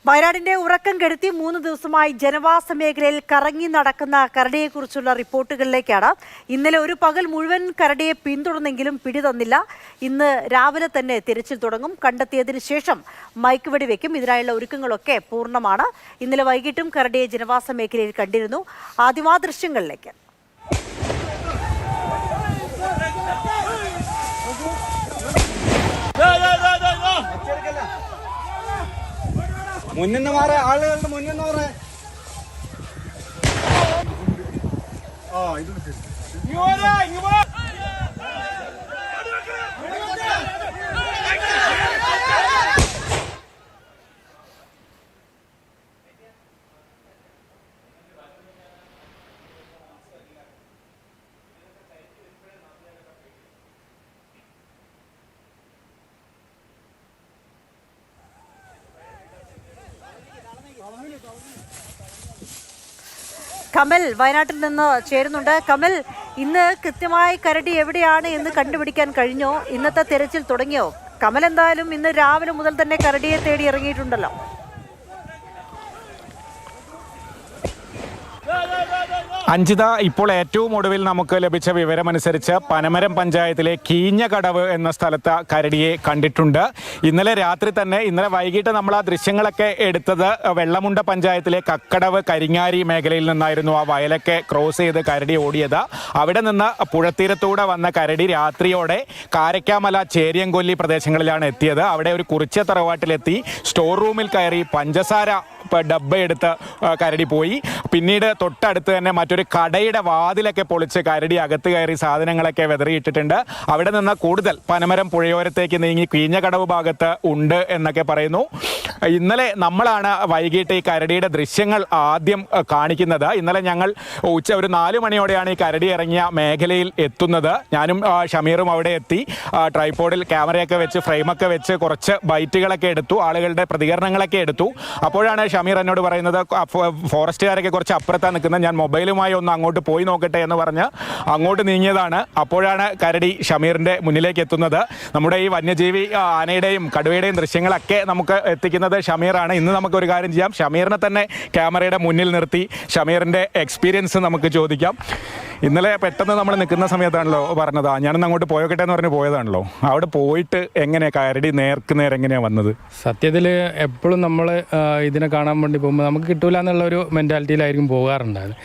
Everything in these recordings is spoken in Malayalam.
വയനാടിന്റെ ഉറക്കം കെടുത്തി 3 ദിവസമായി ജനവാസ മേഖലയിൽ കറങ്ങി നടക്കുന്ന കരടിയെക്കുറിച്ചുള്ള റിപ്പോർട്ടുകളിലേക്കാണ്. ഇന്നലെ ഒരു പകൽ മുഴുവൻ കരടിയെ പിന്തുടർന്നെങ്കിലും പിടിതന്നില്ല. ഇന്ന് രാവിലെ തന്നെ തിരച്ചിൽ തുടങ്ങും. കണ്ടെത്തിയതിനു ശേഷം മയക്കുവെടി വെക്കും. ഇതിനായുള്ള ഒരുക്കങ്ങളൊക്കെ പൂർണ്ണമാണ്. ഇന്നലെ വൈകിട്ടും കരടിയെ ജനവാസ മേഖലയിൽ കണ്ടിരുന്നു. ആദ്യം ആ ദൃശ്യങ്ങളിലേക്ക്. മുന്നിന്ന് മാറ ആളുകളുടെ മുന്നിന്ന് മാറ കമൽ വയനാട്ടിൽ നിന്ന് ചേരുന്നുണ്ട്. കമൽ, ഇന്ന് കൃത്യമായി കരടി എവിടെയാണ് എന്ന് കണ്ടുപിടിക്കാൻ കഴിഞ്ഞോ? ഇന്നത്തെ തെരച്ചിൽ തുടങ്ങിയോ? കമൽ എന്തായാലും ഇന്ന് രാവിലെ മുതൽ തന്നെ കരടിയെ തേടി ഇറങ്ങിയിട്ടുണ്ടല്ലോ. അഞ്ജിത, ഇപ്പോൾ ഏറ്റവും ഒടുവിൽ നമുക്ക് ലഭിച്ച വിവരമനുസരിച്ച് പനമരം പഞ്ചായത്തിലെ കീഞ്ഞകടവ് എന്ന സ്ഥലത്ത് കരടിയെ കണ്ടിട്ടുണ്ട്. ഇന്നലെ രാത്രി തന്നെ, ഇന്നലെ വൈകിട്ട് നമ്മൾ ആ ദൃശ്യങ്ങളൊക്കെ എടുത്തത് വെള്ളമുണ്ട പഞ്ചായത്തിലെ കക്കടവ് കരിങ്ങാരി മേഖലയിൽ നിന്നായിരുന്നു. ആ വയലൊക്കെ ക്രോസ് ചെയ്ത് കരടി ഓടിയത്. അവിടെ നിന്ന് പുഴത്തീരത്തൂടെ വന്ന കരടി രാത്രിയോടെ കാരക്കാമല ചേരിയംകൊല്ലി പ്രദേശങ്ങളിലാണ് എത്തിയത്. അവിടെ ഒരു കുറിച്യ തറവാട്ടിലെത്തി സ്റ്റോർ റൂമിൽ കയറി പഞ്ചസാര ഡബ്ബയെടുത്ത് കരടി പോയി. പിന്നീട് തൊട്ടടുത്ത് തന്നെ മറ്റൊരു കടയുടെ വാതിലൊക്കെ പൊളിച്ച് കരടി അകത്ത് കയറി സാധനങ്ങളൊക്കെ വെതറിയിട്ടിട്ടുണ്ട്. അവിടെ നിന്ന് കൂടുതൽ പനമരം പുഴയോരത്തേക്ക് നീങ്ങി കീഞ്ഞകടവ് ഭാഗത്ത് ഉണ്ട് എന്നൊക്കെ പറയുന്നു. ഇന്നലെ നമ്മളാണ് വൈകിട്ട് ഈ കരടിയുടെ ദൃശ്യങ്ങൾ ആദ്യം കാണിക്കുന്നത്. ഇന്നലെ ഞങ്ങൾ ഉച്ച ഒരു 4 മണിയോടെയാണ് ഈ കരടി ഇറങ്ങിയ മേഖലയിൽ എത്തുന്നത്. ഞാനും ഷമീറും അവിടെ എത്തി. ട്രൈപോഡിൽ ക്യാമറയൊക്കെ വെച്ച് ഫ്രെയിമൊക്കെ വെച്ച് കുറച്ച് ബൈറ്റുകളൊക്കെ എടുത്തു, ആളുകളുടെ പ്രതികരണങ്ങളൊക്കെ എടുത്തു. അപ്പോഴാണ് ഷമീർ എന്നോട് പറയുന്നത് ഫോറസ്റ്റുകാരൊക്കെ കുറച്ച് അപ്പുറത്താണ് നിൽക്കുന്നത്, ഞാൻ മൊബൈലുമായി ഒന്ന് അങ്ങോട്ട് പോയി നോക്കട്ടെ എന്ന് പറഞ്ഞ് അങ്ങോട്ട് നീങ്ങിയതാണ്. അപ്പോഴാണ് കരടി ഷമീറിൻ്റെ മുന്നിലേക്ക് എത്തുന്നത്. നമ്മുടെ ഈ വന്യജീവി ആനയുടെയും കടുവയുടെയും ദൃശ്യങ്ങളൊക്കെ നമുക്ക് എത്തിക്കുന്നത് ഷമീറാണ്. ഇന്ന് നമുക്കൊരു കാര്യം ചെയ്യാം, ഷമീറിനെ തന്നെ ക്യാമറയുടെ മുന്നിൽ നിർത്തി ഷമീറിൻ്റെ എക്സ്പീരിയൻസ് നമുക്ക് ചോദിക്കാം. ഇന്നലെ പെട്ടെന്ന് നമ്മൾ നിൽക്കുന്ന സമയത്താണല്ലോ പറഞ്ഞത്, ഞാനൊന്ന് അങ്ങോട്ട് പോയോക്കട്ടെ എന്ന് പറഞ്ഞ് പോയതാണല്ലോ. അവിടെ പോയിട്ട് എങ്ങനെയാണ് കരടി നേർക്കുനേർ എങ്ങനെയാണ് വന്നത്? സത്യത്തിൽ എപ്പോഴും നമ്മൾ ഇതിനെ കാണാൻ വേണ്ടി പോകുമ്പോൾ നമുക്ക് കിട്ടൂല എന്നുള്ളൊരു മെൻറ്റാലിറ്റിയിലായിരിക്കും പോകാറുണ്ടായത്.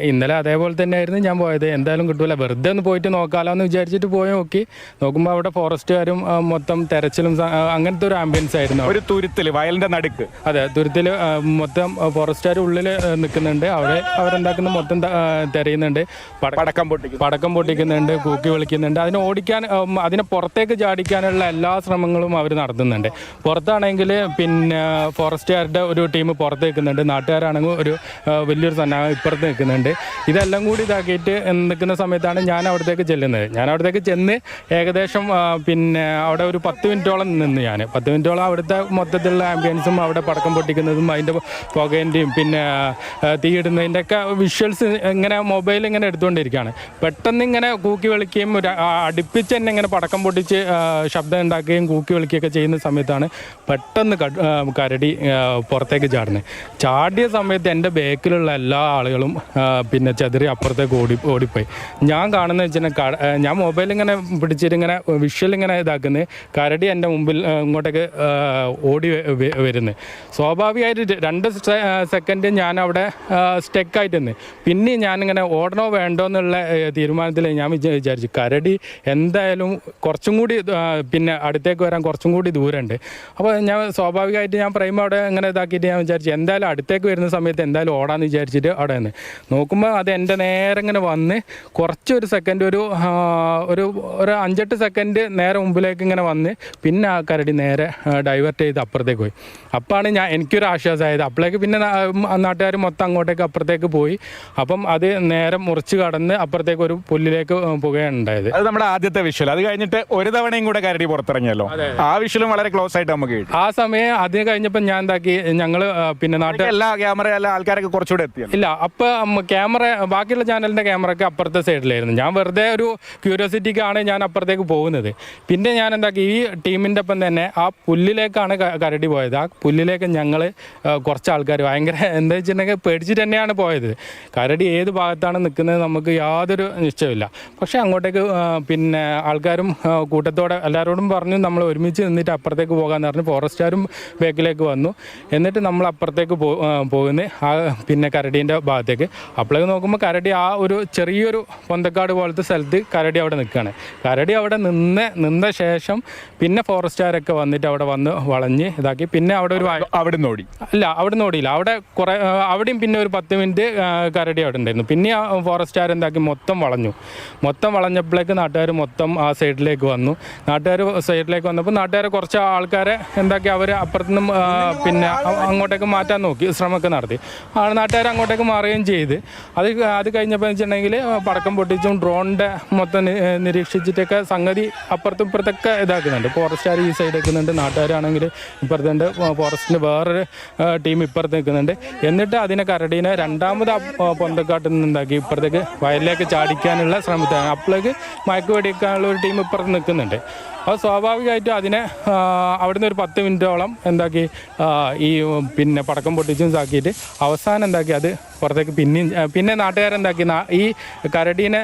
ഇന്നലെ അതേപോലെ തന്നെയായിരുന്നു ഞാൻ പോയത്. എന്തായാലും കിട്ടൂല, വെറുതെ ഒന്ന് പോയിട്ട് നോക്കാമല്ലോ എന്ന് വിചാരിച്ചിട്ട് പോയി നോക്കി. നോക്കുമ്പോൾ അവിടെ ഫോറസ്റ്റുകാരും മൊത്തം തെരച്ചിലും അങ്ങനത്തെ ഒരു ആംബിയൻസ് ആയിരുന്നു. ഒരു തുരുത്തിൽ, വയലിൻ്റെ നടുക്ക്. അതെ, തുരുത്തിൽ മൊത്തം ഫോറസ്റ്റുകാർ ഉള്ളിൽ നിൽക്കുന്നുണ്ട്. അവിടെ അവരെന്താക്കുന്ന മൊത്തം തിരയുന്നുണ്ട്, പടക്കം പൊട്ടിക്കുന്നുണ്ട്, കൂക്കി വിളിക്കുന്നുണ്ട്. അതിനെ ഓടിക്കാൻ, അതിനെ പുറത്തേക്ക് ചാടിക്കാനുള്ള എല്ലാ ശ്രമങ്ങളും അവർ നടത്തുന്നുണ്ട്. പുറത്താണെങ്കിൽ പിന്നെ ഫോറസ്റ്റുകാരുടെ ഒരു ടീം പുറത്ത് നിൽക്കുന്നുണ്ട്, നാട്ടുകാരാണെങ്കിൽ ഒരു വലിയൊരു സന്നാഹം ഇപ്പുറത്ത് നിൽക്കുന്നുണ്ട്. ഇതെല്ലാം കൂടി ഇതാക്കിയിട്ട് നിൽക്കുന്ന സമയത്താണ് ഞാൻ അവിടത്തേക്ക് ചെല്ലുന്നത്. ഞാൻ അവിടത്തേക്ക് ചെന്ന് ഏകദേശം പിന്നെ അവിടെ ഒരു 10 മിനിറ്റോളം നിന്ന്. ഞാൻ 10 മിനിറ്റോളം അവിടുത്തെ മൊത്തത്തിലുള്ള ആംബിയൻസും അവിടെ പടക്കം പൊട്ടിക്കുന്നതും അതിൻ്റെ പുകേൻ്റെയും പിന്നെ തീയിടുന്നതിൻ്റെ ഒക്കെ വിഷ്വൽസ് ഇങ്ങനെ മൊബൈൽ ഇങ്ങനെ എടുത്തുകൊണ്ടിരിക്കുകയാണ്. പെട്ടെന്ന് ഇങ്ങനെ കൂക്കി വിളിക്കുകയും അടുപ്പിച്ച് തന്നെ ഇങ്ങനെ പടക്കം പൊട്ടിച്ച് ശബ്ദം ഉണ്ടാക്കുകയും കൂക്കി വിളിക്കുകയൊക്കെ ചെയ്യുന്ന സമയത്താണ് പെട്ടെന്ന് കരടി പുറത്തേക്ക് ചാടുന്നത്. ചാടിയ സമയത്ത് എൻ്റെ ബേക്കിലുള്ള എല്ലാ ആളുകളും പിന്നെ ചെതറി അപ്പുറത്തേക്ക് ഓടിപ്പോയി. ഞാൻ കാണുന്നത് വെച്ചാൽ ഞാൻ മൊബൈൽ ഇങ്ങനെ പിടിച്ചിട്ട് ഇങ്ങനെ വിഷ്വൽ ഇങ്ങനെ ഇതാക്കുന്നത്, കരടി എൻ്റെ മുമ്പിൽ ഇങ്ങോട്ടേക്ക് ഓടി വരുന്നത്. സ്വാഭാവികമായിട്ട് 2 സെക്കൻഡ് ഞാൻ അവിടെ സ്റ്റക്കായിട്ട് നിന്ന്. പിന്നെ ഞാനിങ്ങനെ ഓടണോ വേണ്ടോ എന്നുള്ള തീരുമാനത്തിൽ ഞാൻ വിചാരിച്ചു കരടി എന്തായാലും കുറച്ചും കൂടി പിന്നെ അടുത്തേക്ക് വരാൻ കുറച്ചും കൂടി ദൂരമുണ്ട്. അപ്പോൾ ഞാൻ സ്വാഭാവികമായിട്ട് ഞാൻ ഫ്രെയിം അവിടെ ഇങ്ങനെ ഇതാക്കിയിട്ട് ഞാൻ വിചാരിച്ചു എന്തായാലും അടുത്തേക്ക് വരുന്ന സമയത്ത് എന്തായാലും ഓടാന്ന് വിചാരിച്ചിട്ട് അവിടെ നിന്ന് നോക്കുമ്പോൾ അത് എൻ്റെ നേരെ ഇങ്ങനെ വന്ന് കുറച്ചൊരു സെക്കൻഡ് ഒരു 5-8 സെക്കൻഡ് നേരെ മുമ്പിലേക്ക് ഇങ്ങനെ വന്ന് പിന്നെ ആ കരടി നേരെ ഡൈവേർട്ട് ചെയ്ത് അപ്പുറത്തേക്ക് പോയി. അപ്പോഴാണ് എനിക്കൊരു ആശ്വാസമായത്. അപ്പോഴേക്ക് പിന്നെ നാട്ടുകാർ മൊത്തം അങ്ങോട്ടേക്ക് അപ്പുറത്തേക്ക് പോയി. അപ്പം അത് നേരെ മുറിച്ച് കടന്ന് അപ്പുറത്തേക്ക് ഒരു പുല്ലിലേക്ക് പോവുകയാണ് ഉണ്ടായത്. അത് നമ്മുടെ ആദ്യത്തെ വിഷ്വൽ. അത് കഴിഞ്ഞിട്ട് ഒരു തവണയും കൂടെ കരടി പുറത്തിറങ്ങിയല്ലോ, ആ വിഷ്വലും വളരെ ക്ലോസ് ആയിട്ട് നമുക്ക് കിട്ടി. ആ സമയം അതിന് കഴിഞ്ഞപ്പോൾ ഞാൻ എന്താക്കി, ഞങ്ങള് പിന്നെ നാട്ടിൽ എല്ലാ ക്യാമറ എല്ലാ ആൾക്കാരൊക്കെ കുറച്ചുകൂടെ എത്തിയത്. ഇല്ല, അപ്പം ക്യാമറ ബാക്കിയുള്ള ചാനലിന്റെ ക്യാമറ ഒക്കെ അപ്പുറത്തെ സൈഡിലായിരുന്നു. ഞാൻ വെറുതെ ഒരു ക്യൂരിയോസിറ്റിക്കാണ് ഞാൻ അപ്പുറത്തേക്ക് പോകുന്നത്. പിന്നെ ഞാൻ എന്താക്കി, ഈ ടീമിൻ്റെ ഒപ്പം തന്നെ ആ പുല്ലിലേക്കാണ് കരടി പോയത്. ആ പുല്ലിലേക്ക് ഞങ്ങൾ കുറച്ച് ആൾക്കാർ ഭയങ്കര എന്താ വെച്ചിട്ടുണ്ടെങ്കിൽ പേടിച്ചിട്ട് തന്നെയാണ് പോയത്. കരടി ഏത് ഭാഗത്താണ് നിൽക്കുന്നത് നമുക്ക് യാതൊരു നിശ്ചയമില്ല. പക്ഷേ അങ്ങോട്ടേക്ക് പിന്നെ ആൾക്കാരും കൂട്ടത്തോടെ എല്ലാവരോടും പറഞ്ഞു നമ്മൾ ഒരുമിച്ച് നിന്നിട്ട് അപ്പുറത്തേക്ക് പോകാമെന്ന് പറഞ്ഞു. ഫോറസ്റ്റുകാരും ബാക്കിലേക്ക് വന്നു. എന്നിട്ട് നമ്മൾ അപ്പുറത്തേക്ക് പോകുന്നത് ആ പിന്നെ കരടീൻ്റെ ഭാഗത്തേക്ക്. അപ്പോഴേക്ക് നോക്കുമ്പോൾ കരടി ആ ഒരു ചെറിയൊരു പൊന്തക്കാട് പോലത്തെ സ്ഥലത്ത് കരടി അവിടെ നിൽക്കുകയാണ്. കരടി അവിടെ നിന്ന ശേഷം പിന്നെ ഫോറസ്റ്റുകാരൊക്കെ വന്നിട്ട് അവിടെ വന്ന് വളഞ്ഞ് ഇതാക്കി. പിന്നെ അവിടെ ഒരു അവിടെ ഓടി അല്ല, അവിടെ നിന്ന് ഓടിയില്ല. അവിടെ കുറേ അവിടെയും പിന്നെ ഒരു 10 മിനിറ്റ് കരടി അവിടെ ഉണ്ടായിരുന്നു. പിന്നെ ആ ഫോറസ്റ്റുകാർ എന്താക്കി മൊത്തം വളഞ്ഞപ്പോഴേക്ക് നാട്ടുകാർ മൊത്തം ആ സൈഡിലേക്ക് വന്നു. നാട്ടുകാർ സൈഡിലേക്ക് വന്നപ്പോൾ നാട്ടുകാർ കുറച്ച് ആൾക്കാരെ എന്താക്കി അവർ അപ്പുറത്തുനിന്നും പിന്നെ അങ്ങോട്ടേക്ക് മാറ്റാൻ നോക്കി, ശ്രമമൊക്കെ നടത്തി. നാട്ടുകാർ അങ്ങോട്ടേക്ക് മാറുകയും ചെയ്ത്. അത് കഴിഞ്ഞപ്പോൾ വെച്ചിട്ടുണ്ടെങ്കിൽ പടക്കം പൊട്ടിച്ചും ഡ്രോണിൻ്റെ മൊത്തം നിരീക്ഷിച്ചിട്ടൊക്കെ സംഗതി അപ്പുറത്തും ഇപ്പുറത്തൊക്കെ ഇതാക്കുന്നുണ്ട്. ഫോറസ്റ്റുകാർ ഈ സൈഡ് നിൽക്കുന്നുണ്ട്, നാട്ടുകാരാണെങ്കിൽ ഇപ്പുറത്തുണ്ട്, ഫോറസ്റ്റിൻ്റെ വേറൊരു ടീം ഇപ്പുറത്ത് നിൽക്കുന്നുണ്ട്. എന്നിട്ട് അതിനെ കരടീനെ രണ്ടാമത് പൊന്തക്കാട്ടിൽ നിന്നുണ്ടാക്കി ഇപ്പുറത്തേക്ക് വയലിലേക്ക് ചാടിക്കാനുള്ള ശ്രമത്താണ്. അപ്പോഴേക്ക് മയക്ക് വെടിക്കാനുള്ള ഒരു ടീം ഇപ്പുറത്ത് നിൽക്കുന്നുണ്ട്. അപ്പോൾ സ്വാഭാവികമായിട്ടും അതിനെ അവിടുന്ന് ഒരു 10 മിനിറ്റോളം എന്താക്കി ഈ പിന്നെ പടക്കം പൊട്ടിച്ചും ഇതാക്കിയിട്ട് അവസാനം എന്താക്കി അത് പുറത്തേക്ക് പിന്നെ നാട്ടുകാരെന്താക്കി ഈ കരടീനെ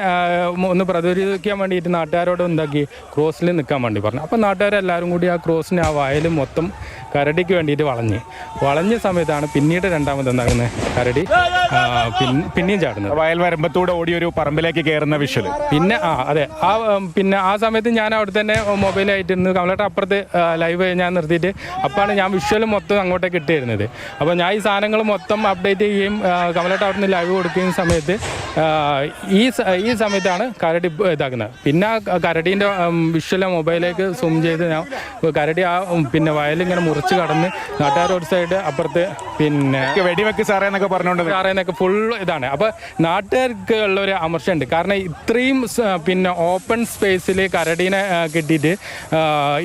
ഒന്ന് പ്രതിരോധിക്കാൻ വേണ്ടിയിട്ട് നാട്ടുകാരോട് എന്താക്കി ക്രോസിൽ നിൽക്കാൻ വേണ്ടി പറഞ്ഞു. അപ്പോൾ നാട്ടുകാരെല്ലാവരും കൂടി ആ ക്രോസിനെ ആ വയൽ മൊത്തം കരടിക്ക് വേണ്ടിയിട്ട് വളഞ്ഞ സമയത്താണ് പിന്നീട് രണ്ടാമത് എന്താകുന്നത് കരടി പിന്നെയും ചാടുന്നത്. വയൽ വരമ്പത്തൂടെ ഓടി ഒരു പറമ്പിലേക്ക് കയറുന്ന വിഷ്വൽ. പിന്നെ അതെ, പിന്നെ ആ സമയത്ത് ഞാൻ അവിടെ തന്നെ മൊബൈലായിട്ടിരുന്നു. കമലേട്ടൻ അപ്പുറത്ത് ലൈവ് ഞാൻ നിർത്തിയിട്ട് അപ്പോഴാണ് ഞാൻ വിഷ്വൽ മൊത്തം അങ്ങോട്ടേക്ക് ഇട്ടിരുന്നത്. അപ്പോൾ ഞാൻ ഈ സാധനങ്ങൾ മൊത്തം അപ്ഡേറ്റ് ചെയ്യുകയും കമലേട്ടൻ അവിടെ നിന്ന് ലൈവ് കൊടുക്കുന്ന സമയത്ത് ഈ സമയത്താണ് കരടി ഇതാക്കുന്നത്. പിന്നെ ആ കരടീൻ്റെ വിഷ്വൽ മൊബൈലിലേക്ക് സൂം ചെയ്ത് ഞാൻ കരടി ആ പിന്നെ വയലിങ്ങനെ മുറിച്ച് കടന്ന് നാട്ടുകാർ ഒരു സൈഡ് അപ്പുറത്ത് പിന്നെ വെടിവെക്ക് സാറേ എന്നൊക്കെ പറഞ്ഞുകൊണ്ട് സാറേന്നൊക്കെ ഫുൾ ഇതാണ്. അപ്പോൾ നാട്ടുകാർക്ക് ഉള്ളൊരു അമർഷമുണ്ട്. കാരണം ഇത്രയും പിന്നെ ഓപ്പൺ സ്പേസിൽ കരടീനെ കിട്ടിയിട്ട്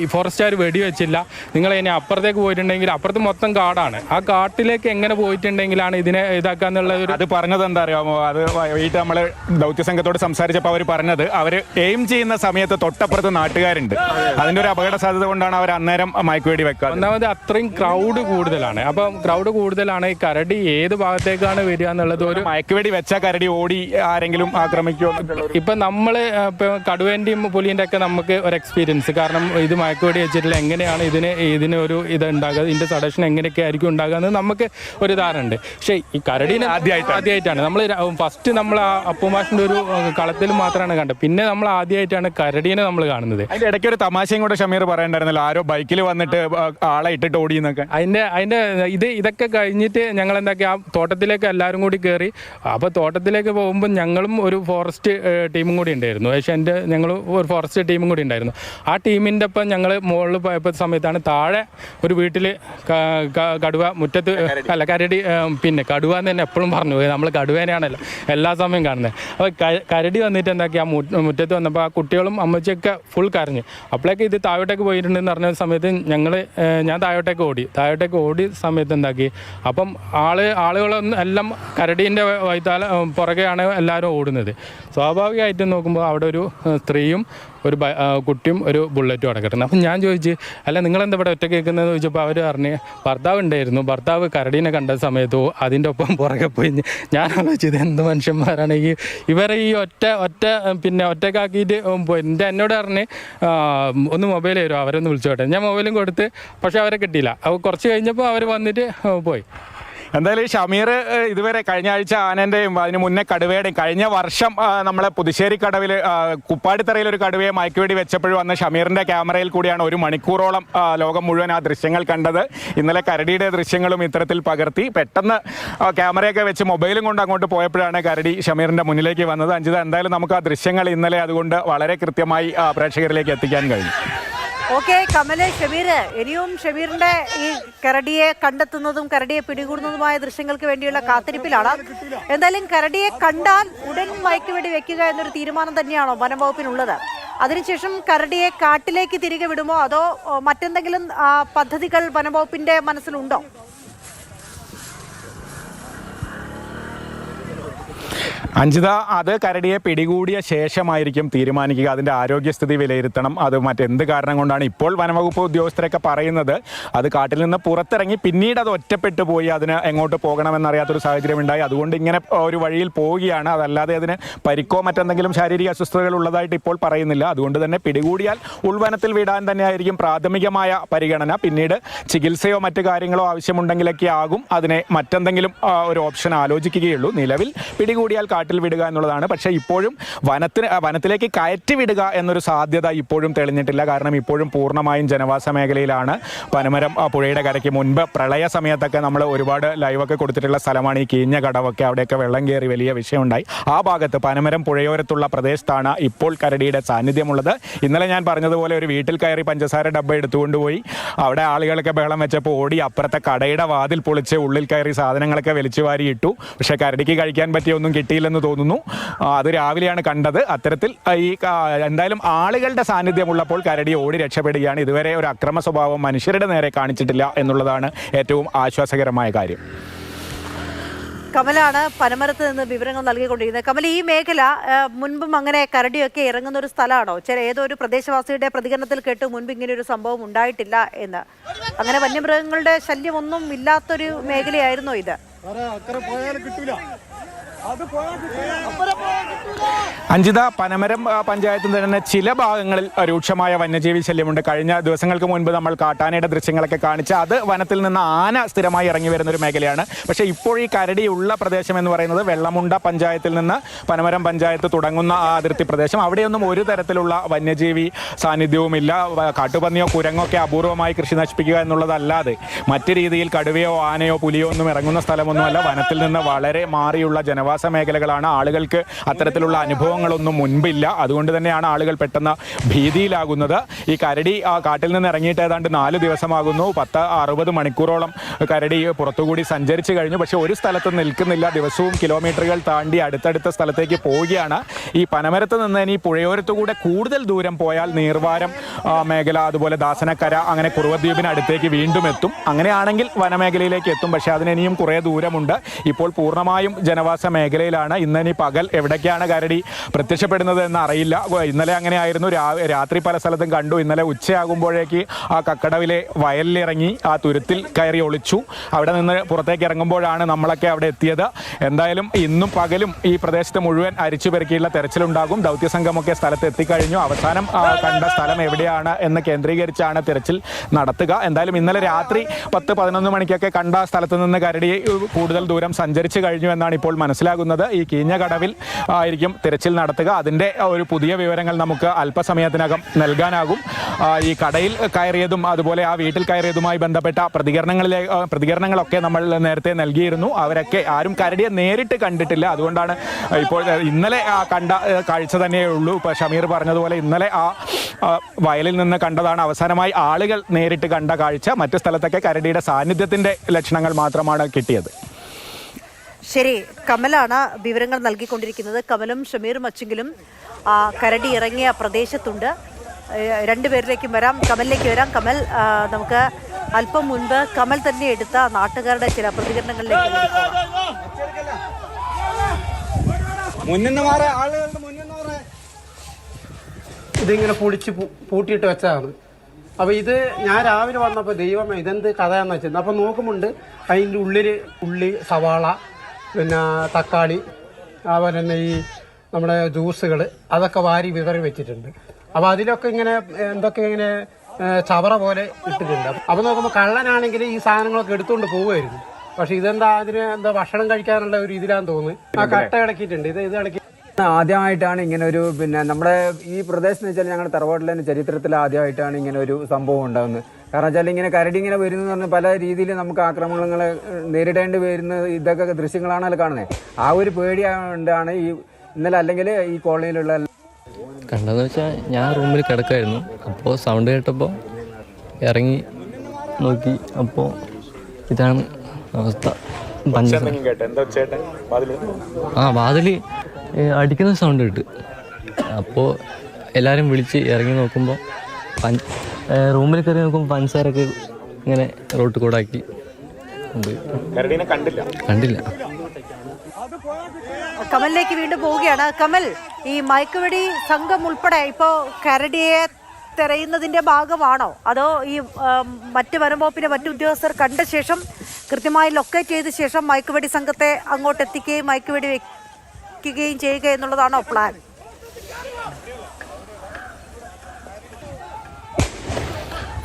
ഈ ഫോറസ്റ്റുകാർ വെടിവെച്ചില്ല. നിങ്ങൾ ഇനി അപ്പുറത്തേക്ക് പോയിട്ടുണ്ടെങ്കിൽ അപ്പുറത്ത് മൊത്തം കാടാണ്. ആ കാട്ടിലേക്ക് എങ്ങനെ പോയിട്ടുണ്ടെങ്കിലാണ് ഇതിനെ ഇതാക്കാന്നുള്ള ഒരു അത് പറഞ്ഞത് എന്താ അറിയാമോ? അത് വൈകിട്ട് നമ്മൾ ദൗത്യസംഘത്തോട് സംസാരിച്ചപ്പോൾ അവർ പറഞ്ഞത് അവർ എയിം ചെയ്യുന്ന സമയത്ത് തൊട്ടപ്പുറത്ത് നാട്ടുകാരുണ്ട്. അതിൻ്റെ ഒരു അപകട സാധ്യത കൊണ്ടാണ് അവർ അന്നേരം മയക്കുവെടി വെക്കുക. ഒന്നാമത് അത്രയും ക്രൗഡ് കൂടുതലാണ്. അപ്പം ക്രൗഡ് കൂടുതലാണ്. ഈ കരടി ഏത് ഭാഗത്തേക്കാണ് വരിക എന്നുള്ളത് ഒരു മയക്കുവെടി വെച്ച കരടി ഓടി ആരെങ്കിലും ആക്രമിക്കുമോ? ഇപ്പം നമ്മൾ ഇപ്പോൾ കടുവേൻ്റെയും പുലിൻ്റെ ഒക്കെ നമുക്ക് ഒരു എക്സ്പീരിയൻസ്, കാരണം ഇത് മയക്കുവെടി വെച്ചിട്ടില്ല, എങ്ങനെയാണ് ഇതിന് ഒരു ഇത് ഉണ്ടാകുക, ഇതിൻ്റെ സഡക്ഷൻ എങ്ങനെയൊക്കെ ആയിരിക്കും ഉണ്ടാകുക എന്ന് നമുക്ക് ഒരു ധാരണ ഉണ്ട്. പക്ഷേ ഈ കരടീനെ ആദ്യമായിട്ടാണ് നമ്മൾ ഫസ്റ്റ് നമ്മൾ ആ അപ്പുമാഷിൻ്റെ ഒരു കളത്തിൽ മാത്രമാണ് കണ്ടത്. പിന്നെ നമ്മൾ ആദ്യമായിട്ടാണ് കരടീനെ നമ്മൾ കാണുന്നത്. അതിൻ്റെ ഇടയ്ക്ക് ഒരു തമാശയും കൂടെ ഷമീർ പറയണ്ടായിരുന്നല്ലോ, ആരോ ബൈക്കിൽ വന്നിട്ട് ആളെ ഇട്ടിട്ട് ഓടിയെന്നൊക്കെ. അതിൻ്റെ ഇതൊക്കെ കഴിഞ്ഞിട്ട് ഞങ്ങൾ എന്താക്കി ആ തോട്ടത്തിലേക്ക് എല്ലാവരും കൂടി കയറി. അപ്പോൾ തോട്ടത്തിലേക്ക് പോകുമ്പോൾ ഞങ്ങളും ഒരു ഫോറസ്റ്റ് ടീമും കൂടി ഉണ്ടായിരുന്നു. പക്ഷേ ഞങ്ങൾ ഒരു ഫോറസ്റ്റ് ടീമും കൂടി ഉണ്ടായിരുന്നു. ആ ടീമിൻ്റെ ഒപ്പം ഞങ്ങൾ മുകളിൽ പോയപ്പോൾ സമയത്താണ് താഴെ ഒരു വീട്ടിൽ കടുവ മുറ്റത്ത് അല്ല കരടി പിന്നെ കടുവ എന്ന് തന്നെ എപ്പോഴും പറഞ്ഞു പോയി. നമ്മൾ കടുവേനെയാണല്ലോ എല്ലാ സമയം കാണുന്നത്. അപ്പോൾ കരടി വന്നിട്ട് എന്താക്കി ആ മുറ്റത്ത് വന്നപ്പോൾ ആ കുട്ടികളും അമ്മച്ചിയൊക്കെ ഫുൾ കരഞ്ഞു. അപ്പോഴേക്ക് ഇത് താഴോട്ടേക്ക് പോയിട്ടുണ്ടെന്ന് പറഞ്ഞ സമയത്ത് ഞാൻ താഴോട്ടേക്ക് ഓടി സമയത്ത് എന്താക്കി അപ്പം ആളുകളൊന്നും എല്ലാം കരടീൻ്റെ വൈത്താല പുറകെയാണ് എല്ലാവരും ഓടുന്നത്. സ്വാഭാവികമായിട്ടും നോക്കുമ്പോൾ അവിടെ ഒരു സ്ത്രീയും ഒരു കുട്ടിയും ഒരു ബുള്ളറ്റും അവിടെ കിട്ടുന്നത്. അപ്പം ഞാൻ ചോദിച്ചു, അല്ല നിങ്ങളെന്താ ഇവിടെ ഒറ്റ കേൾക്കുന്നത് ചോദിച്ചപ്പോൾ അവർ പറഞ്ഞ് ഭർത്താവ് ഉണ്ടായിരുന്നു, ഭർത്താവ് കരടീനെ കണ്ട സമയത്തോ അതിൻ്റെ ഒപ്പം പുറകെ പോയി. ഞാൻ ആലോചിച്ചത് എന്ത് മനുഷ്യന്മാരാണ് ഇവരെ ഈ ഒറ്റക്കാക്കിയിട്ട് പോയി. എന്നോട് പറഞ്ഞ് ഒന്ന് മൊബൈൽ തരുമോ, അവരൊന്ന് വിളിച്ചോട്ടെ. ഞാൻ മൊബൈലും കൊടുത്ത്, പക്ഷെ അവരെ കിട്ടിയില്ല. അപ്പോൾ കുറച്ച് കഴിഞ്ഞപ്പോൾ അവർ വന്നിട്ട് പോയി. എന്തായാലും ഷമീർ ഇതുവരെ കഴിഞ്ഞ ആഴ്ച ആനൻ്റെയും അതിന് മുന്നേ കടുവയുടെയും കഴിഞ്ഞ വർഷം നമ്മളെ പുതുശ്ശേരി കടവിൽ കുപ്പാടിത്തറയിൽ ഒരു കടുവയെ മയക്കുവെടി വെച്ചപ്പോഴും വന്ന ഷമീറിൻ്റെ ക്യാമറയിൽ കൂടിയാണ് 1 മണിക്കൂറോളം ലോകം മുഴുവൻ ആ ദൃശ്യങ്ങൾ കണ്ടത്. ഇന്നലെ കരടിയുടെ ദൃശ്യങ്ങളും ഇത്തരത്തിൽ പകർത്തി പെട്ടെന്ന് ക്യാമറയൊക്കെ വെച്ച് മൊബൈലും കൊണ്ട് അങ്ങോട്ട് പോയപ്പോഴാണ് കരടി ഷമീറിൻ്റെ മുന്നിലേക്ക് വന്നത്. അഞ്ജിത, എന്തായാലും നമുക്ക് ആ ദൃശ്യങ്ങൾ ഇന്നലെ അതുകൊണ്ട് വളരെ കൃത്യമായി പ്രേക്ഷകരിലേക്ക് എത്തിക്കാൻ കഴിഞ്ഞു. ഓക്കെ കമല്, ഷമീർ, ഇനിയും ഷമീറിന്റെ ഈ കരടിയെ കണ്ടെത്തുന്നതും കരടിയെ പിടികൂടുന്നതുമായ ദൃശ്യങ്ങൾക്ക് വേണ്ടിയുള്ള കാത്തിരിപ്പിലാണ്. എന്തായാലും കരടിയെ കണ്ടാൽ ഉടൻ മയക്കുവെടി വെക്കുക എന്നൊരു തീരുമാനം തന്നെയാണോ വനംവകുപ്പിനുള്ളത്? അതിനുശേഷം കരടിയെ കാട്ടിലേക്ക് തിരികെ വിടുമോ അതോ മറ്റെന്തെങ്കിലും പദ്ധതികൾ വനംവകുപ്പിന്റെ മനസ്സിലുണ്ടോ? അഞ്ജിത, അത് കരടിയെ പിടികൂടിയ ശേഷമായിരിക്കും തീരുമാനിക്കുക. അതിൻ്റെ ആരോഗ്യസ്ഥിതി വിലയിരുത്തണം. അത് മറ്റെന്ത് കാരണം കൊണ്ടാണ് ഇപ്പോൾ വനംവകുപ്പ് ഉദ്യോഗസ്ഥരൊക്കെ പറയുന്നത് അത് കാട്ടിൽ നിന്ന് പുറത്തിറങ്ങി പിന്നീട് അത് ഒറ്റപ്പെട്ടു പോയി അതിന് എങ്ങോട്ട് പോകണമെന്നറിയാത്തൊരു സാഹചര്യം ഉണ്ടായി. അതുകൊണ്ട് ഇങ്ങനെ ഒരു വഴിയിൽ പോവുകയാണ്. അതല്ലാതെ അതിന് പരിക്കോ മറ്റെന്തെങ്കിലും ശാരീരിക അസ്വസ്ഥതകൾ ഉള്ളതായിട്ട് ഇപ്പോൾ പറയുന്നില്ല. അതുകൊണ്ട് തന്നെ പിടികൂടിയാൽ ഉൾവനത്തിൽ വിടാൻ തന്നെയായിരിക്കും പ്രാഥമികമായ പരിഗണന. പിന്നീട് ചികിത്സയോ മറ്റു കാര്യങ്ങളോ ആവശ്യമുണ്ടെങ്കിലൊക്കെ ആകും അതിനെ മറ്റെന്തെങ്കിലും ഒരു ഓപ്ഷൻ ആലോചിക്കുകയുള്ളൂ. നിലവിൽ പിടികൂടിയാൽ കാട്ടിൽ വിടുക എന്നുള്ളതാണ്. പക്ഷേ ഇപ്പോഴും വനത്തിലേക്ക് കയറ്റി വിടുക എന്നൊരു സാധ്യത ഇപ്പോഴും തെളിഞ്ഞിട്ടില്ല. കാരണം ഇപ്പോഴും പൂർണ്ണമായും ജനവാസ മേഖലയിലാണ്. പനമരം പുഴയുടെ കരയ്ക്ക് മുൻപ് പ്രളയ സമയത്തൊക്കെ നമ്മൾ ഒരുപാട് ലൈവൊക്കെ കൊടുത്തിട്ടുള്ള സ്ഥലമാണ് ഈ കീഞ്ഞ കടവൊക്കെ. അവിടെയൊക്കെ വെള്ളം കയറി വലിയ വിഷയമുണ്ടായി. ആ ഭാഗത്ത് പനമരം പുഴയോരത്തുള്ള പ്രദേശത്താണ് ഇപ്പോൾ കരടിയുടെ സാന്നിധ്യമുള്ളത്. ഇന്നലെ ഞാൻ പറഞ്ഞതുപോലെ ഒരു വീട്ടിൽ കയറി പഞ്ചസാര ഡബ്ബ എടുത്തുകൊണ്ടുപോയി അവിടെ ആളുകളൊക്കെ ബഹളം വെച്ചപ്പോൾ ഓടി അപ്പുറത്തെ കടയുടെ വാതിൽ പൊളിച്ച് ഉള്ളിൽ കയറി സാധനങ്ങളൊക്കെ വലിച്ചു വാരി ഇട്ടു. പക്ഷേ കരടിക്ക് കഴിക്കാൻ പറ്റിയൊന്നും കിട്ടിയില്ലെന്ന് തോന്നുന്നു. അത് രാവിലെയാണ് കണ്ടത്. അത്തരത്തിൽ ഈ എന്തായാലും ആളുകളുടെ സാന്നിധ്യമുള്ളപ്പോൾ കരടി ഓടി രക്ഷപ്പെടുകയാണ്. ഇതുവരെ ഒരു അക്രമ സ്വഭാവം മനുഷ്യരുടെ നേരെ കാണിച്ചിട്ടില്ല എന്നുള്ളതാണ് ഏറ്റവും ആശ്വാസകരമായ കാര്യം. കമലാണ് പനമരത്ത് നിന്ന് വിവരങ്ങൾ നൽകിക്കൊണ്ടിരിക്കുന്നത്. കമൽ, ഈ മേഖല മുൻപും അങ്ങനെ കരടിയൊക്കെ ഇറങ്ങുന്ന ഒരു സ്ഥലമാണോ? ഏതോ ഒരു പ്രദേശവാസിയുടെ പ്രതികരണത്തിൽ കേട്ടു മുൻപ് ഇങ്ങനെ ഒരു സംഭവം ഉണ്ടായിട്ടില്ല എന്ന്. അങ്ങനെ വന്യമൃഗങ്ങളുടെ ശല്യമൊന്നും ഇല്ലാത്തൊരു മേഖലയായിരുന്നോ ഇത്? അഞ്ജിത, പനമരം പഞ്ചായത്തിൽ തന്നെ ചില ഭാഗങ്ങളിൽ രൂക്ഷമായ വന്യജീവി ശല്യമുണ്ട്. കഴിഞ്ഞ ദിവസങ്ങൾക്ക് മുൻപ് നമ്മൾ കാട്ടാനയുടെ ദൃശ്യങ്ങളൊക്കെ കാണിച്ച് അത് വനത്തിൽ നിന്ന് ആന സ്ഥിരമായി ഇറങ്ങി വരുന്ന ഒരു മേഖലയാണ്. പക്ഷേ ഇപ്പോൾ ഈ കരടിയുള്ള പ്രദേശം എന്ന് പറയുന്നത് വെള്ളമുണ്ട പഞ്ചായത്തിൽ നിന്ന് പനമരം പഞ്ചായത്ത് തുടങ്ങുന്ന ആ അതിർത്തി പ്രദേശം. അവിടെയൊന്നും ഒരു തരത്തിലുള്ള വന്യജീവി സാന്നിധ്യവുമില്ല. കാട്ടുപന്നിയോ കുരങ്ങോ ഒക്കെ അപൂർവമായി കൃഷി നശിപ്പിക്കുക എന്നുള്ളതല്ലാതെ മറ്റു രീതിയിൽ കടുവയോ ആനയോ പുലിയോ ഒന്നും ഇറങ്ങുന്ന സ്ഥലമൊന്നുമല്ല. വനത്തിൽ നിന്ന് വളരെ മാറിയുള്ള ജനവാസ മേഖലകളാണ്. ആളുകൾക്ക് അത്തരത്തിലുള്ള അനുഭവങ്ങളൊന്നും മുൻപില്ല. അതുകൊണ്ട് തന്നെയാണ് ആളുകൾ പെട്ടെന്ന് ഭീതിയിലാകുന്നത്. ഈ കരടി കാട്ടിൽ നിന്ന് ഇറങ്ങിയിട്ട് ഏതാണ്ട് 4 ദിവസമാകുന്നു. 60 മണിക്കൂറോളം കരടി പുറത്തുകൂടി സഞ്ചരിച്ചു കഴിഞ്ഞു. പക്ഷേ ഒരു സ്ഥലത്ത് നിൽക്കുന്നില്ല. ദിവസവും കിലോമീറ്ററുകൾ താണ്ടി അടുത്തടുത്ത സ്ഥലത്തേക്ക് പോവുകയാണ്. ഈ പനമരത്ത് നിന്ന് ഇനി പുഴയോരത്തുകൂടെ കൂടുതൽ ദൂരം പോയാൽ നീർവാരം മേഖല, അതുപോലെ ദാസനക്കര, അങ്ങനെ കുറുവദ്വീപിന് അടുത്തേക്ക് വീണ്ടും എത്തും. അങ്ങനെയാണെങ്കിൽ വനമേഖലയിലേക്ക് എത്തും. പക്ഷേ അതിനിയും കുറേ ദൂരമുണ്ട്. ഇപ്പോൾ പൂർണ്ണമായും ജനവാസ മേഖലയിലാണ്. ഇന്നിനി പകൽ എവിടേക്കാണ് കരടി പ്രത്യക്ഷപ്പെടുന്നത് എന്ന് അറിയില്ല. ഇന്നലെ അങ്ങനെയായിരുന്നു. രാത്രി പല സ്ഥലത്തും കണ്ടു. ഇന്നലെ ഉച്ചയാകുമ്പോഴേക്ക് ആ കക്കടവിലെ വയലിലിറങ്ങി ആ തുരുത്തിൽ കയറി ഒളിച്ചു. അവിടെ നിന്ന് പുറത്തേക്ക് ഇറങ്ങുമ്പോഴാണ് നമ്മളൊക്കെ അവിടെ എത്തിയത്. എന്തായാലും ഇന്നും പകലും ഈ പ്രദേശത്ത് മുഴുവൻ അരിച്ചു പെറുക്കിയുള്ള തെരച്ചിലുണ്ടാകും. ദൗത്യസംഘമൊക്കെ സ്ഥലത്ത് എത്തിക്കഴിഞ്ഞു. അവസാനം കണ്ട സ്ഥലം എവിടെയാണ് എന്ന് കേന്ദ്രീകരിച്ചാണ് തിരച്ചിൽ നടത്തുക. എന്തായാലും ഇന്നലെ രാത്രി 10-11 മണിക്കൊക്കെ കണ്ട സ്ഥലത്ത് നിന്ന് കരടി കൂടുതൽ ദൂരം സഞ്ചരിച്ചു കഴിഞ്ഞു എന്നാണ് ഇപ്പോൾ മനസ്സിലാകുന്നത്. ഈ കീഞ്ഞ കടവിൽ ആയിരിക്കും തിരച്ചിൽ നടത്തുക. അതിൻ്റെ ഒരു പുതിയ വിവരങ്ങൾ നമുക്ക് അല്പസമയത്തിനകം നൽകാനാകും. ഈ കടയിൽ കയറിയതും അതുപോലെ ആ വീട്ടിൽ കയറിയതുമായി ബന്ധപ്പെട്ട പ്രതികരണങ്ങളൊക്കെ നമ്മൾ നേരത്തെ നൽകിയിരുന്നു. അവരൊക്കെ ആരും കരടിയെ നേരിട്ട് കണ്ടിട്ടില്ല. അതുകൊണ്ടാണ് ഇപ്പോൾ ഇന്നലെ കണ്ട കാഴ്ച തന്നെയേ ഉള്ളൂ. ഇപ്പോൾ ഷമീർ പറഞ്ഞതുപോലെ ഇന്നലെ ആ വയലിൽ നിന്ന് കണ്ടതാണ് അവസാനമായി ആളുകൾ നേരിട്ട് കണ്ട കാഴ്ച. മറ്റു സ്ഥലത്തൊക്കെ കരടിയുടെ സാന്നിധ്യത്തിൻ്റെ ലക്ഷണങ്ങൾ മാത്രമാണ് കിട്ടിയത്. ശരി, കമലാണ് വിവരങ്ങൾ നൽകിക്കൊണ്ടിരിക്കുന്നത്. കമലും ഷമീർ മച്ചിങ്കിലും കരടി ഇറങ്ങിയ പ്രദേശത്തുണ്ട്. രണ്ടുപേരിലേക്കും വരാം. കമലിലേക്ക് വരാം. കമൽ, നമുക്ക് അല്പം മുൻപ് കമൽ തന്നെ എടുത്ത നാട്ടുകാരുടെ ചില പ്രതികരണങ്ങളിലേക്ക് ഇതിങ്ങനെ പൊളിച്ച് പൂട്ടിയിട്ട് വെച്ചതാണ്. അപ്പോൾ ഇത് ഞാൻ രാവിലെ വന്നപ്പോൾ ദൈവമേ ഇതെന്ത് കഥയാണെന്ന് വെച്ചത്. അപ്പോൾ നോക്കുമ്പോണ്ട് അതിൻ്റെ ഉള്ളിൽ ഉള്ളി, സവാള, പിന്നെ തക്കാളി, അതുപോലെ തന്നെ ഈ നമ്മുടെ ജ്യൂസുകൾ അതൊക്കെ വാരി വിതറി വെച്ചിട്ടുണ്ട്. അപ്പോൾ അതിലൊക്കെ ഇങ്ങനെ എന്തൊക്കെ ഇങ്ങനെ ചവറ പോലെ ഇട്ടിട്ടുണ്ട്. അപ്പോൾ നോക്കുമ്പോൾ കള്ളനാണെങ്കിൽ ഈ സാധനങ്ങളൊക്കെ എടുത്തുകൊണ്ട് പോവുമായിരുന്നു. പക്ഷെ ഇതെന്താ അതിന് എന്താ ഭക്ഷണം കഴിക്കാനുള്ള ഒരു ഇതിലാന്ന് തോന്നുന്നു. ആ കട്ട ഇടക്കിയിട്ടുണ്ട്. ഇത് ഇടക്കി ആദ്യമായിട്ടാണ് ഇങ്ങനെ ഒരു നമ്മുടെ ഈ പ്രദേശം എന്ന് വെച്ചാൽ ഞങ്ങളുടെ തറവാട്ടിലെ ചരിത്രത്തിൽ ആദ്യമായിട്ടാണ് ഇങ്ങനെ ഒരു സംഭവം ഉണ്ടാകുന്നത്. കാരണം വെച്ചാൽ ഇങ്ങനെ കരടി ഇങ്ങനെ വരുന്നു എന്ന് പറഞ്ഞാൽ പല രീതിയിൽ നമുക്ക് ആക്രമണങ്ങളെ നേരിടേണ്ടി വരുന്ന ഇതൊക്കെ ദൃശ്യങ്ങളാണല്ലോ കാണുന്നത്. ആ ഒരു പേടി കൊണ്ടാണ് ഈ ഇന്നലെ അല്ലെങ്കിൽ ഈ കോളനിയിലുള്ള കണ്ടതെന്ന് വെച്ചാൽ ഞാൻ റൂമിൽ കിടക്കായിരുന്നു. അപ്പോൾ സൗണ്ട് കേട്ടപ്പോൾ ഇറങ്ങി നോക്കി. അപ്പോൾ ഇതാണ് അവസ്ഥ. വാതിൽ അടിക്കുന്ന സൗണ്ട് കേട്ട്. അപ്പോൾ എല്ലാവരും വിളിച്ച് ഇറങ്ങി നോക്കുമ്പോൾ റൂമിൽ കയറി നോക്കുമ്പോൾ പഞ്ചസാരൊക്കെ ഇങ്ങനെ റോട്ട് കൂടാക്കി കണ്ടില്ല. കമലിലേക്ക് വീണ്ടും പോവുകയാണ്. കമൽ, ഈ മയക്കുവെടി സംഘം ഉൾപ്പെടെ ഇപ്പോൾ കരടിയെ തെരയുന്നതിന്റെ ഭാഗമാണോ, അതോ ഈ മറ്റ് വനംവകുപ്പിന്റെ മറ്റു ഉദ്യോഗസ്ഥർ കണ്ട ശേഷം കൃത്യമായി ലൊക്കേറ്റ് ചെയ്ത ശേഷം മയക്കുവെടി സംഘത്തെ അങ്ങോട്ട് എത്തിക്കുകയും മയക്കുവെടി വെക്കുകയും ചെയ്യുക എന്നുള്ളതാണോ പ്ലാൻ?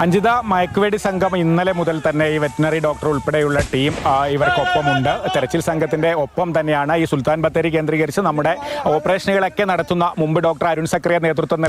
അഞ്ജിത, മയക്കുവെടി സംഘം ഇന്നലെ മുതൽ തന്നെ ഈ വെറ്റിനറി ഡോക്ടർ ഉൾപ്പെടെയുള്ള ടീം ഇവർക്കൊപ്പമുണ്ട്. തെരച്ചിൽ സംഘത്തിന്റെ ഒപ്പം തന്നെയാണ് ഈ സുൽത്താൻ ബത്തേരി കേന്ദ്രീകരിച്ച് നമ്മുടെ ഓപ്പറേഷനുകളൊക്കെ നടത്തുന്ന മുമ്പ് ഡോക്ടർ അരുൺ സക്രിയ നേതൃത്വം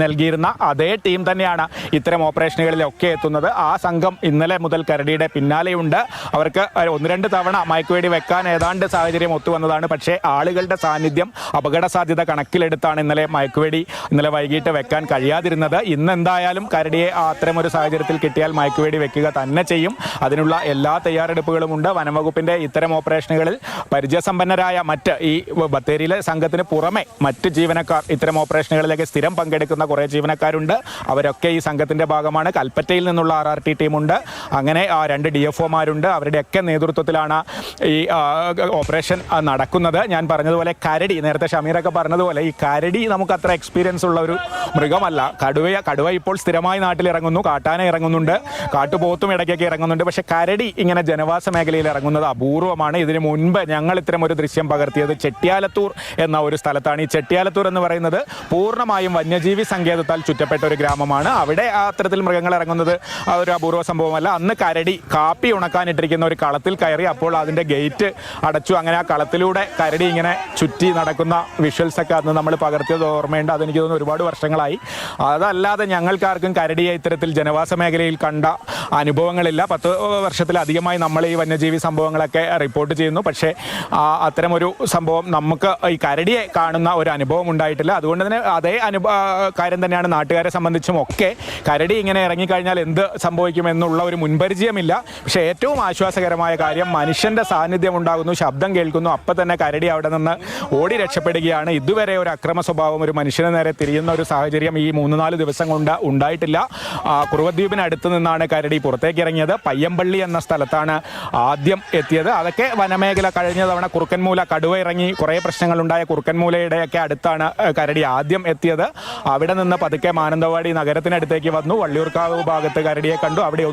നൽകിയിരുന്ന അതേ ടീം തന്നെയാണ് ഇത്തരം ഓപ്പറേഷനുകളിലൊക്കെ എത്തുന്നത്. ആ സംഘം ഇന്നലെ മുതൽ കരടിയുടെ പിന്നാലെയുണ്ട്. അവർക്ക് 1-2 തവണ മയക്കുവെടി വെക്കാൻ ഏതാണ്ട് സാഹചര്യം ഒത്തുവന്നതാണ്. പക്ഷേ ആളുകളുടെ സാന്നിധ്യം, അപകട സാധ്യത കണക്കിലെടുത്താണ് ഇന്നലെ വൈകിട്ട് വെക്കാൻ കഴിയാതിരുന്നത്. ഇന്ന് എന്തായാലും കരടിയെ അത്തരമൊരു സാഹചര്യത്തിൽ കിട്ടിയാൽ മയക്കുവെടി വെക്കുക തന്നെ ചെയ്യും. അതിനുള്ള എല്ലാ തയ്യാറെടുപ്പുകളുമുണ്ട്. വനംവകുപ്പിന്റെ ഇത്തരം ഓപ്പറേഷനുകളിൽ പരിചയസമ്പന്നരായ മറ്റ് ഈ ബത്തേരിയിലെ സംഘത്തിന് പുറമെ മറ്റ് ജീവനക്കാർ, ഇത്തരം ഓപ്പറേഷനുകളിലേക്ക് സ്ഥിരം പങ്കെടുക്കുന്ന കുറേ ജീവനക്കാരുണ്ട്. അവരൊക്കെ ഈ സംഘത്തിന്റെ ഭാഗമാണ്. കൽപ്പറ്റയിൽ നിന്നുള്ള RRT ടീമുണ്ട്. അങ്ങനെ 2 DFOമാരുണ്ട്. അവരുടെയൊക്കെ നേതൃത്വത്തിലാണ് ഈ ഓപ്പറേഷൻ നടക്കുന്നത്. ഞാൻ പറഞ്ഞതുപോലെ കരടി, നേരത്തെ ഷമീറൊക്കെ പറഞ്ഞതുപോലെ ഈ കരടി നമുക്ക് അത്ര എക്സ്പീരിയൻസ് ഉള്ള ഒരു മൃഗമല്ല. കടുവ ഇപ്പോൾ സ്ഥിരമായി നാട്ടിൽ ഇറങ്ങുന്നു, കാട്ടാന ഇറങ്ങുന്നുണ്ട്, കാട്ടുപോത്തും ഇടയ്ക്കൊക്കെ ഇറങ്ങുന്നുണ്ട്. പക്ഷെ കരടി ഇങ്ങനെ ജനവാസ മേഖലയിൽ ഇറങ്ങുന്നത് അപൂർവമാണ്. ഇതിനു മുൻപ് ഞങ്ങൾ ഇത്തരം ഒരു ദൃശ്യം പകർത്തിയത് ചെട്ടിയാലത്തൂർ എന്ന ഒരു സ്ഥലത്താണ്. ഈ ചെട്ടിയാലത്തൂർ എന്ന് പറയുന്നത് പൂർണ്ണമായും വന്യജീവി സങ്കേതത്താൽ ചുറ്റപ്പെട്ട ഒരു ഗ്രാമമാണ്. അവിടെ അത്തരത്തിൽ മൃഗങ്ങൾ ഇറങ്ങുന്നത് ഒരു അപൂർവ സംഭവമല്ല. അന്ന് കരടി കാപ്പി ഉണക്കാനിട്ടിരിക്കുന്ന ഒരു കളത്തിൽ കയറി. അപ്പോൾ അതിൻ്റെ ഗേറ്റ് അടച്ചു. അങ്ങനെ ആ കളത്തിലൂടെ കരടി ഇങ്ങനെ ചുറ്റി നടക്കുന്ന വിഷ്വൽസൊക്കെ അന്ന് നമ്മൾ പകർത്തിയത് ഓർമ്മയുണ്ട്. അതെനിക്ക് തോന്നുന്നു ഒരുപാട് വർഷങ്ങളായി. അതല്ലാതെ ഞങ്ങൾക്കാർക്കും കരടിയെ ഇത്തരത്തിൽ ജനവാസ മേഖലയിൽ കണ്ട അനുഭവങ്ങളില്ല. 10 വർഷത്തിലധികമായി നമ്മൾ ഈ വന്യജീവി സംഭവങ്ങളൊക്കെ റിപ്പോർട്ട് ചെയ്യുന്നു. പക്ഷേ അത്തരമൊരു സംഭവം നമുക്ക് ഈ കരടിയെ കാണുന്ന ഒരു അനുഭവം ഉണ്ടായിട്ടില്ല. അതുകൊണ്ട് തന്നെ അതേ കാര്യം തന്നെയാണ് നാട്ടുകാരെ സംബന്ധിച്ചും ഒക്കെ. കരടി ഇങ്ങനെ ഇറങ്ങിക്കഴിഞ്ഞാൽ എന്ത് സംഭവിക്കുമെന്നുള്ള ഒരു മുൻപരിചയമില്ല. പക്ഷേ ഏറ്റവും ആശ്വാസകരമായ കാര്യം മനുഷ്യൻ്റെ സാന്നിധ്യം ഉണ്ടാകുന്നു, ശബ്ദം കേൾക്കുന്നു, അപ്പം തന്നെ കരടി അവിടെ നിന്ന് ഓടി രക്ഷപ്പെടുകയാണ്. ഇതുവരെ ഒരു അക്രമ സ്വഭാവം ഒരു മനുഷ്യന് നേരെ തിരിയുന്ന ഒരു സാഹചര്യം ഈ 3-4 ദിവസം കൊണ്ട് ഉണ്ടായിട്ടില്ല. കുറുവദ്വീപിന് അടുത്ത് നിന്നാണ് കരടി പുറത്തേക്ക് ഇറങ്ങിയത്. പയ്യമ്പള്ളി എന്ന സ്ഥലത്താണ് ആദ്യം എത്തിയത്. അതൊക്കെ വനമേഖല. കഴിഞ്ഞ തവണ കുറുക്കൻമൂല കടുവ ഇറങ്ങി കുറേ പ്രശ്നങ്ങളുണ്ടായ കുറുക്കൻമൂലയുടെയൊക്കെ അടുത്താണ് കരടി ആദ്യം എത്തിയത്. അവിടെ നിന്ന് പതുക്കെ മാനന്തവാടി നഗരത്തിനടുത്തേക്ക് വന്നു. വള്ളിയൂർക്കാവ് ഭാഗത്ത് കരടിയെ കണ്ടു. അവിടെ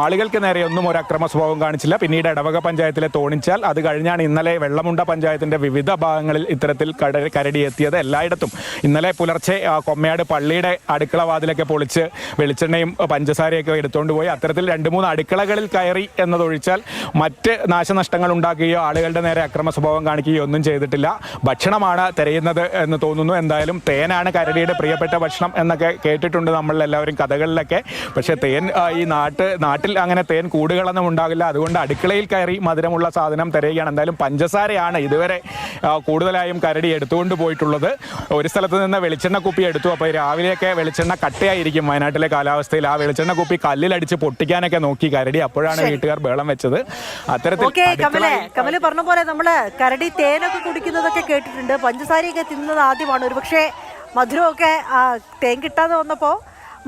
ആളുകൾക്ക് നേരെയൊന്നും ഒരു അക്രമ സ്വഭാവം കാണിച്ചില്ല. പിന്നീട് ഇടവക പഞ്ചായത്തിലെ തോണിച്ചാൽ, അത് കഴിഞ്ഞാണ് ഇന്നലെ വെള്ളമുണ്ട പഞ്ചായത്തിന്റെ വിവിധ ഭാഗങ്ങളിൽ ഇത്തരത്തിൽ കരടി എത്തിയത്. എല്ലായിടത്തും ഇന്നലെ പുലർച്ചെ കൊമ്മയാട് പള്ളിയുടെ അടുക്കള വാതിലൊക്കെ പൊളിച്ച് വെളിച്ചെണ്ണയും പഞ്ചസാരയൊക്കെ എടുത്തുകൊണ്ട് പോയി. അത്തരത്തിൽ 2-3 അടുക്കളകളിൽ കയറി എന്നതൊഴിച്ചാൽ മറ്റ് നാശനഷ്ടങ്ങൾ ഉണ്ടാക്കുകയോ ആളുകളുടെ നേരെ അക്രമ സ്വഭാവം കാണിക്കുകയോ ഒന്നും ചെയ്തിട്ടില്ല. ഭക്ഷണമാണ് തിരയുന്നത് എന്ന് തോന്നുന്നു. എന്തായാലും തേനാണ് കരടിയുടെ പ്രിയപ്പെട്ട ഭക്ഷണം എന്നൊക്കെ കേട്ടിട്ടുണ്ട് നമ്മളെല്ലാവരും കഥകളിലൊക്കെ. പക്ഷേ തേൻ ഈ നാട്ടിൽ അങ്ങനെ തേൻ കൂടുകളൊന്നും ഉണ്ടാകില്ല. അതുകൊണ്ട് അടുക്കളയിൽ കയറി മധുരമുള്ള സാധനം തിരയുകയാണ്. എന്തായാലും പഞ്ചസാരയാണ് ഇതുവരെ കൂടുതലായും കരടി എടുത്തുകൊണ്ട് പോയിട്ടുള്ളത്. ഒരു സ്ഥലത്ത് നിന്ന് വെളിച്ചെണ്ണ കുപ്പി എടുത്തു. അപ്പോൾ രാവിലെയൊക്കെ വെളിച്ചെണ്ണ കട്ടയായിരിക്കും വയനാട്ടിലെ കാലാവസ്ഥയിൽ. ആ വെളിച്ചെണ്ണ കുപ്പി കല്ലിലടിച്ച് പൊട്ടിക്കാനൊക്കെ നോക്കി കരടി. അപ്പോഴാണ് വീട്ടുകാർ ബഹളം വെച്ചത്. അത്തരത്തിൽ കമല് പറഞ്ഞ പോലെ നമ്മള് കരടി തേനൊക്കെ കുടിക്കുന്നതൊക്കെ കേട്ടിട്ടുണ്ട്. പഞ്ചസാരയൊക്കെ തിന്നുന്നത് ആദ്യമാണ്. ഒരുപക്ഷെ മധുരമൊക്കെ തേൻ കിട്ടാതെ വന്നപ്പോൾ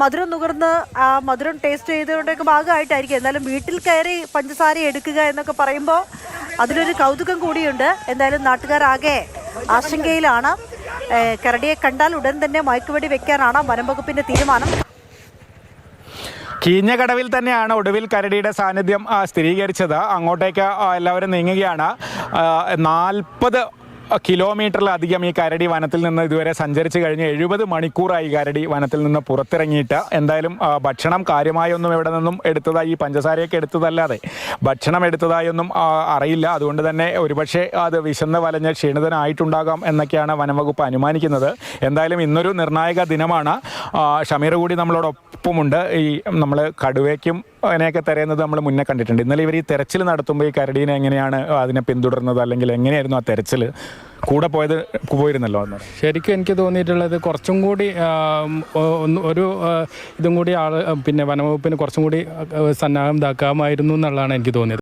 മധുരം നുകർന്ന് ആ മധുരം ടേസ്റ്റ് ചെയ്തതുകൊണ്ടൊക്കെ ഭാഗമായിട്ടായിരിക്കും. എന്നാലും വീട്ടിൽ കയറി പഞ്ചസാര എടുക്കുക എന്നൊക്കെ പറയുമ്പോൾ അതിലൊരു കൗതുകം കൂടിയുണ്ട്. എന്തായാലും നാട്ടുകാരാകെ ആശങ്കയിലാണ്. കരടിയെ കണ്ടാൽ ഉടൻ തന്നെ മയക്കുവെടി വെക്കാനാണ് വനംവകുപ്പിന്റെ തീരുമാനം. കീഞ്ഞകടവിൽ തന്നെയാണ് ഒടുവിൽ കരടിയുടെ സാന്നിധ്യം സ്ഥിരീകരിച്ചത്. അങ്ങോട്ടേക്ക് എല്ലാവരും നീങ്ങുകയാണ്. 40 കിലോമീറ്ററിലധികം ഈ കരടി വനത്തിൽ നിന്ന് ഇതുവരെ സഞ്ചരിച്ച് കഴിഞ്ഞ് 70 മണിക്കൂറായി കരടി വനത്തിൽ നിന്ന് പുറത്തിറങ്ങിയിട്ട്. എന്തായാലും ഭക്ഷണം കാര്യമായൊന്നും ഇവിടെ നിന്നും എടുത്തതായി, ഈ പഞ്ചസാരയൊക്കെ എടുത്തതല്ലാതെ ഭക്ഷണം എടുത്തതായൊന്നും അറിയില്ല. അതുകൊണ്ട് തന്നെ ഒരുപക്ഷെ അത് വിശന്ന് വലഞ്ഞ് ക്ഷീണിതനായിട്ടുണ്ടാകാം എന്നൊക്കെയാണ് വനംവകുപ്പ് അനുമാനിക്കുന്നത്. എന്തായാലും ഇന്നൊരു നിർണായക ദിനമാണ്. ഷമീർ കൂടി നമ്മളോടൊപ്പമുണ്ട്. ഈ നമ്മൾ കടുവയ്ക്കും അതിനെയൊക്കെ തിരയുന്നത് നമ്മൾ മുന്നേ കണ്ടിട്ടുണ്ട്. ഇന്നലെ ഇവർ ഈ തെരച്ചിൽ നടത്തുമ്പോൾ ഈ കരടീനെ എങ്ങനെയാണ് അതിനെ പിന്തുടർന്നത്, അല്ലെങ്കിൽ എങ്ങനെയായിരുന്നു ആ തെരച്ചിൽ കൂടെ പോയിരുന്നല്ലോ അന്ന്. ശരിക്കും എനിക്ക് തോന്നിയിട്ടുള്ളത് കുറച്ചും കൂടി ഒരു ഇതും കൂടി പിന്നെ വനംവകുപ്പിന് കുറച്ചും കൂടി സന്നാഹം ഇതാക്കാമായിരുന്നു എന്നുള്ളതാണ് എനിക്ക് തോന്നിയത്.